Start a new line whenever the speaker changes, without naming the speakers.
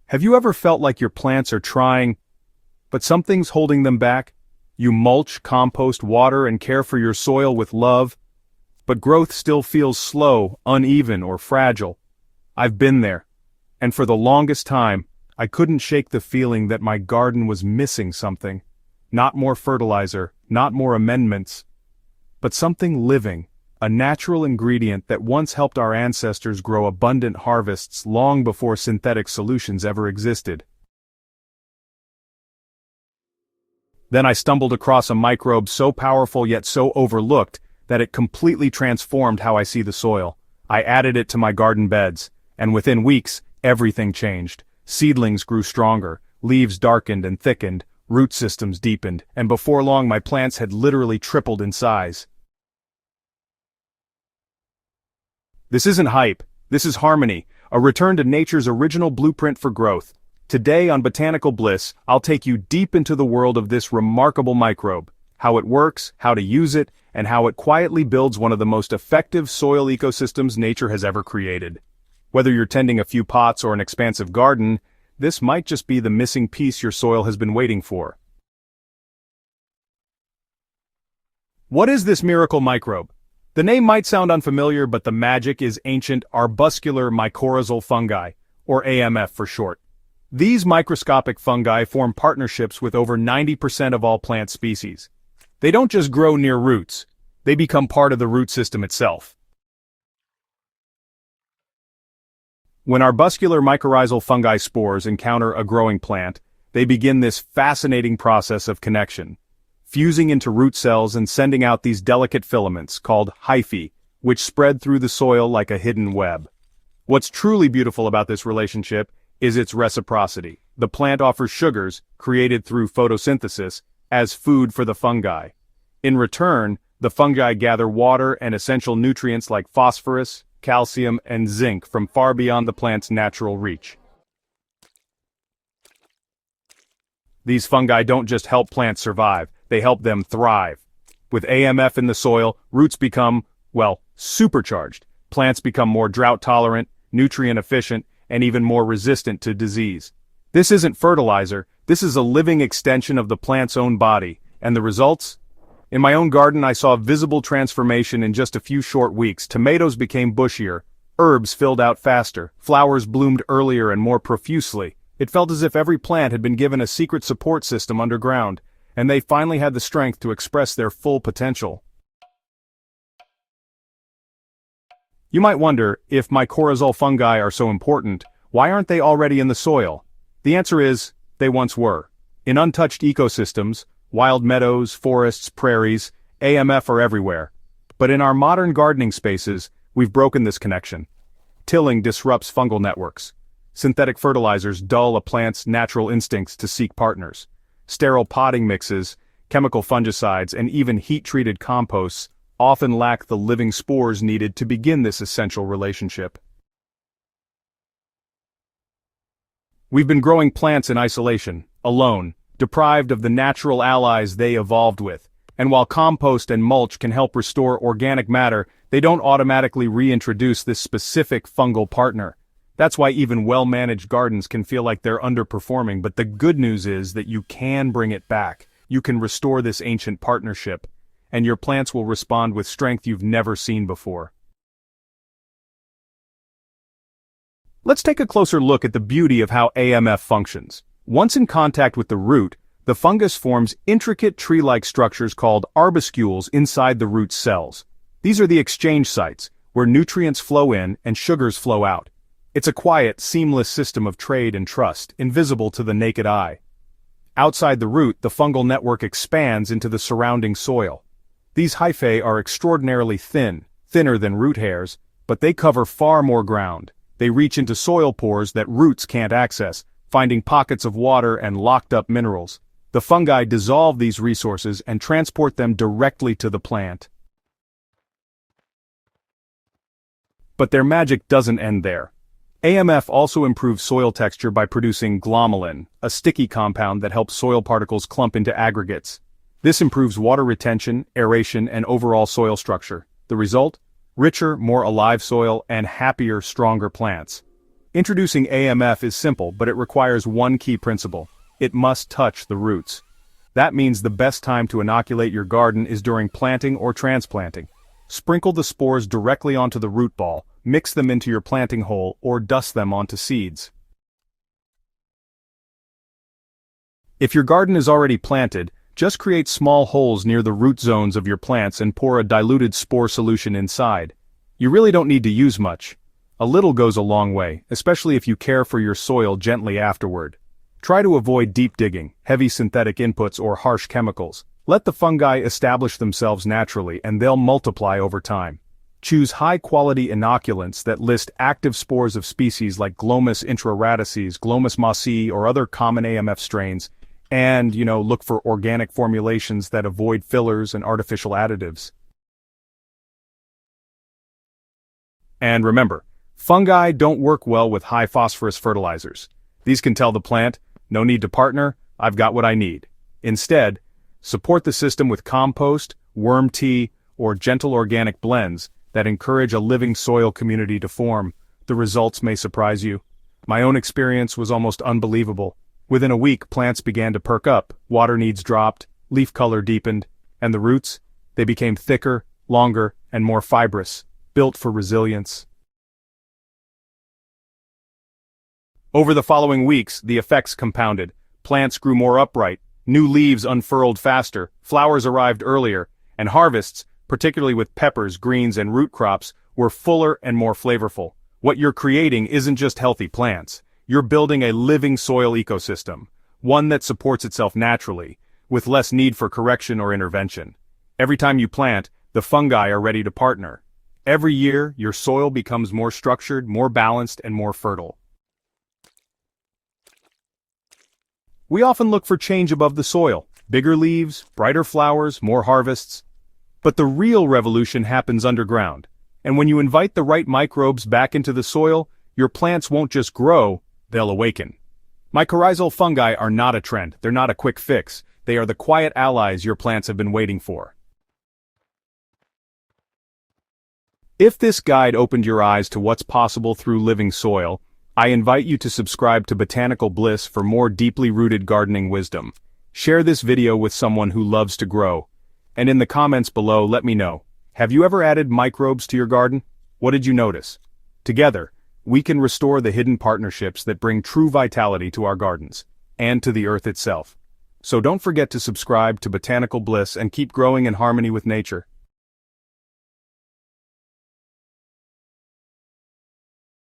Have you ever felt like your plants are trying, but something's holding them back? You mulch, compost, water, and care for your soil with love, but growth still feels slow, uneven, or fragile. I've been there, and for the longest time, I couldn't shake the feeling that my garden was missing something. Not more fertilizer, not more amendments, but something living, a natural ingredient that once helped our ancestors grow abundant harvests long before synthetic solutions ever existed. Then I stumbled across a microbe so powerful yet so overlooked that it completely transformed how I see the soil. I added it to my garden beds, and within weeks, everything changed. Seedlings grew stronger, leaves darkened and thickened, root systems deepened, and before long my plants had literally tripled in size. This isn't hype, this is harmony, a return to nature's original blueprint for growth. Today on Botanical Bliss, I'll take you deep into the world of this remarkable microbe, how it works, how to use it, and how it quietly builds one of the most effective soil ecosystems nature has ever created. Whether you're tending a few pots or an expansive garden, this might just be the missing piece your soil has been waiting for. What is this miracle microbe? The name might sound unfamiliar, but the magic is ancient arbuscular mycorrhizal fungi, or AMF for short. These microscopic fungi form partnerships with over 90% of all plant species. They don't just grow near roots, they become part of the root system itself. When arbuscular mycorrhizal fungi spores encounter a growing plant, they begin this fascinating process of connection, fusing into root cells and sending out these delicate filaments called hyphae, which spread through the soil like a hidden web. What's truly beautiful about this relationship is its reciprocity. The plant offers sugars, created through photosynthesis, as food for the fungi. In return, the fungi gather water and essential nutrients like phosphorus, calcium, and zinc from far beyond the plant's natural reach. These fungi don't just help plants survive, they help them thrive. With AMF in the soil, roots become, well, supercharged. Plants become more drought-tolerant, nutrient-efficient, and even more resistant to disease. This isn't fertilizer, this is a living extension of the plant's own body, and the results? In my own garden I saw visible transformation in just a few short weeks. Tomatoes became bushier, herbs filled out faster, flowers bloomed earlier and more profusely. It felt as if every plant had been given a secret support system underground, and they finally had the strength to express their full potential. You might wonder, if mycorrhizal fungi are so important, why aren't they already in the soil? The answer is, they once were. In untouched ecosystems, wild meadows, forests, prairies, AMF are everywhere. But in our modern gardening spaces, we've broken this connection. Tilling disrupts fungal networks. Synthetic fertilizers dull a plant's natural instincts to seek partners. Sterile potting mixes, chemical fungicides, and even heat-treated composts often lack the living spores needed to begin this essential relationship. We've been growing plants in isolation, alone, deprived of the natural allies they evolved with. And while compost and mulch can help restore organic matter, they don't automatically reintroduce this specific fungal partner. That's why even well-managed gardens can feel like they're underperforming, but the good news is that you can bring it back. You can restore this ancient partnership, and your plants will respond with strength you've never seen before. Let's take a closer look at the beauty of how AMF functions. Once in contact with the root, the fungus forms intricate tree-like structures called arbuscules inside the root cells. These are the exchange sites, where nutrients flow in and sugars flow out. It's a quiet, seamless system of trade and trust, invisible to the naked eye. Outside the root, the fungal network expands into the surrounding soil. These hyphae are extraordinarily thin, thinner than root hairs, but they cover far more ground. They reach into soil pores that roots can't access, finding pockets of water and locked-up minerals. The fungi dissolve these resources and transport them directly to the plant. But their magic doesn't end there. AMF also improves soil texture by producing glomalin, a sticky compound that helps soil particles clump into aggregates. This improves water retention, aeration, and overall soil structure. The result? Richer, more alive soil and happier, stronger plants. Introducing AMF is simple, but it requires one key principle. It must touch the roots. That means the best time to inoculate your garden is during planting or transplanting. Sprinkle the spores directly onto the root ball, mix them into your planting hole, or dust them onto seeds. If your garden is already planted, just create small holes near the root zones of your plants and pour a diluted spore solution inside. You really don't need to use much. A little goes a long way, especially if you care for your soil gently afterward. Try to avoid deep digging, heavy synthetic inputs, or harsh chemicals. Let the fungi establish themselves naturally and they'll multiply over time. Choose high-quality inoculants that list active spores of species like Glomus intraradices, Glomus mossii, or other common AMF strains, and, look for organic formulations that avoid fillers and artificial additives. And remember, fungi don't work well with high phosphorus fertilizers. These can tell the plant, no need to partner, I've got what I need. Instead, support the system with compost, worm tea, or gentle organic blends that encourage a living soil community to form. The results may surprise you. My own experience was almost unbelievable. Within a week, plants began to perk up, water needs dropped, leaf color deepened, and the roots, they became thicker, longer, and more fibrous, built for resilience. Over the following weeks, the effects compounded. Plants grew more upright, new leaves unfurled faster, flowers arrived earlier, and harvests, particularly with peppers, greens, and root crops, were fuller and more flavorful. What you're creating isn't just healthy plants. You're building a living soil ecosystem, one that supports itself naturally, with less need for correction or intervention. Every time you plant, the fungi are ready to partner. Every year, your soil becomes more structured, more balanced, and more fertile. We often look for change above the soil, bigger leaves, brighter flowers, more harvests. But the real revolution happens underground, and when you invite the right microbes back into the soil, your plants won't just grow, they'll awaken. Mycorrhizal fungi are not a trend, they're not a quick fix, they are the quiet allies your plants have been waiting for. If this guide opened your eyes to what's possible through living soil, I invite you to subscribe to Botanical Bliss for more deeply rooted gardening wisdom. Share this video with someone who loves to grow. And in the comments below, let me know. Have you ever added microbes to your garden? What did you notice? Together, we can restore the hidden partnerships that bring true vitality to our gardens, and to the earth itself. So don't forget to subscribe to Botanical Bliss and keep growing in harmony with nature.